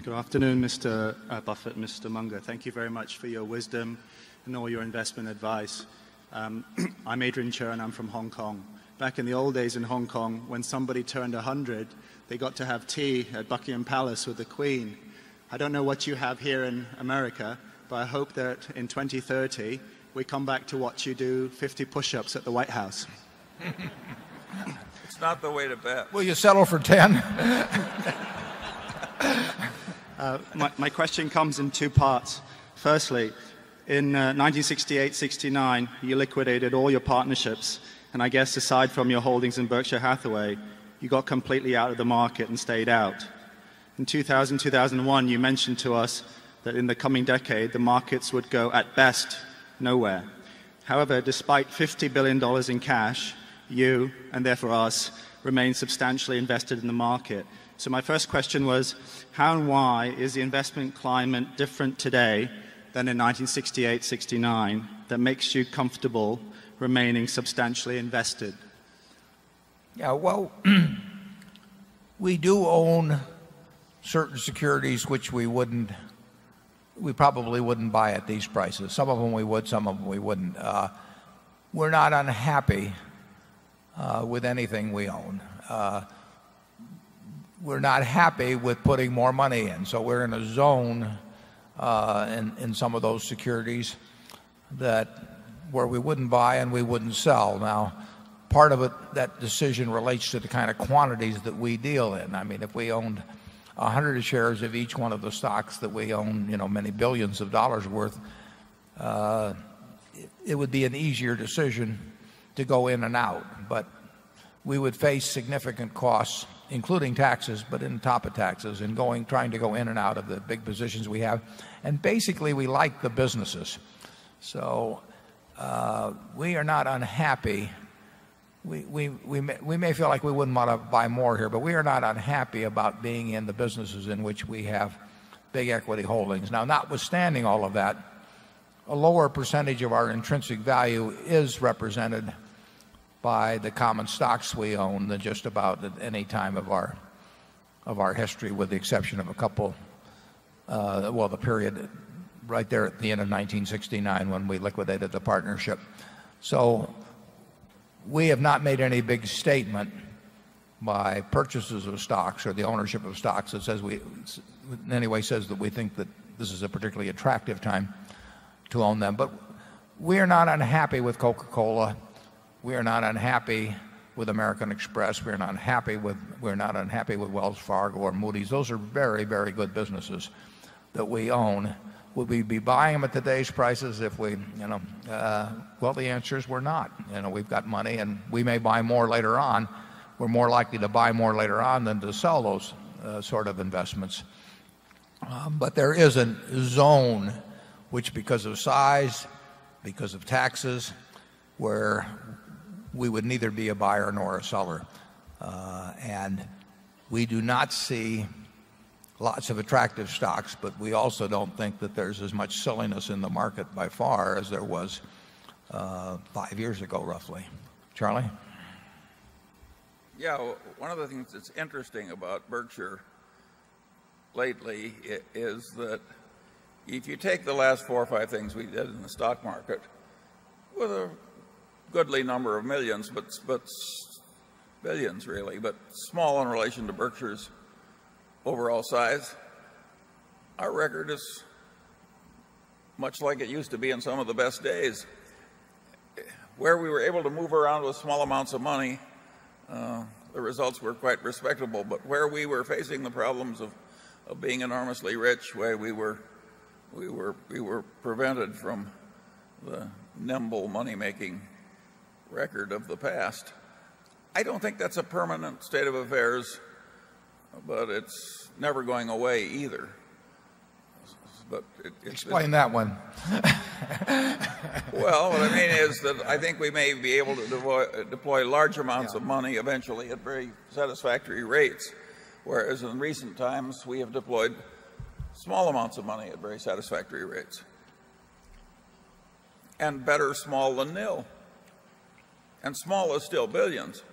Good afternoon, Mr. Buffett, Mr. Munger. Thank you very much for your wisdom and all your investment advice. I'm Adrian Cho and I'm from Hong Kong. Back in the old days in Hong Kong, when somebody turned 100, they got to have tea at Buckingham Palace with the Queen. I don't know what you have here in America, but I hope that in 2030 we come back to watch you do 50 push-ups at the White House. It's not the way to bet. Will you settle for 10? My question comes in two parts. Firstly, in 1968-69, you liquidated all your partnerships, and I guess aside from your holdings in Berkshire Hathaway, you got completely out of the market and stayed out. In 2000-2001, you mentioned to us that in the coming decade, the markets would go, at best, nowhere. However, despite $50 billion in cash, you, and therefore us, remain substantially invested in the market. So my first question was, how and why is the investment climate different today than in 1968-69 that makes you comfortable remaining substantially invested? Yeah, well, we do own certain securities which we probably wouldn't buy at these prices. Some of them we would, some of them we wouldn't. We're not unhappy with anything we own. We're not happy with putting more money in. So we're in a zone in some of those securities where we wouldn't buy and we wouldn't sell. Now, part of it, that decision relates to the kind of quantities that we deal in. I mean, if we owned 100 shares of each one of the stocks that we own, many billions of dollars worth, it would be an easier decision to go in and out. But we would face significant costs, including taxes, but in top of taxes, in trying to go in and out of the big positions we have. And basically, we like the businesses. So we are not unhappy. We may feel like we wouldn't want to buy more here, but we are not unhappy about being in the businesses in which we have big equity holdings. Now, notwithstanding all of that, a lower percentage of our intrinsic value is represented by the common stocks we own than just about at any time of our history, with the exception of a couple, the period right there at the end of 1969 when we liquidated the partnership. So we have not made any big statement by purchases of stocks or the ownership of stocks that says in any way says that we think that this is a particularly attractive time to own them. But we are not unhappy with Coca-Cola. We are not unhappy with American Express. We're not unhappy with Wells Fargo or Moody's. Those are very, very good businesses that we own. Would we be buying them at today's prices if we, well, the answer is we're not. We've got money and we may buy more later on. We're more likely to buy more later on than to sell those sort of investments. But there is a zone which, because of size, because of taxes, where we would neither be a buyer nor a seller. And we do not see lots of attractive stocks, but we also don't think that there's as much silliness in the market by far as there was 5 years ago, roughly. Charlie? Yeah, one of the things that's interesting about Berkshire lately is that if you take the last 4 or 5 things we did in the stock market with a goodly number of millions, but billions really, but small in relation to Berkshire's overall size, our record is much like it used to be in some of the best days, where we were able to move around with small amounts of money. The results were quite respectable, but where we were facing the problems of being enormously rich, where we were prevented from the nimble money-making record of the past. I don't think that's a permanent state of affairs, but it's never going away either. But explain that one. Well, what I mean is that I think we may be able to deploy large amounts of money eventually at very satisfactory rates, whereas in recent times we have deployed small amounts of money at very satisfactory rates. And better small than nil. And small is still billions.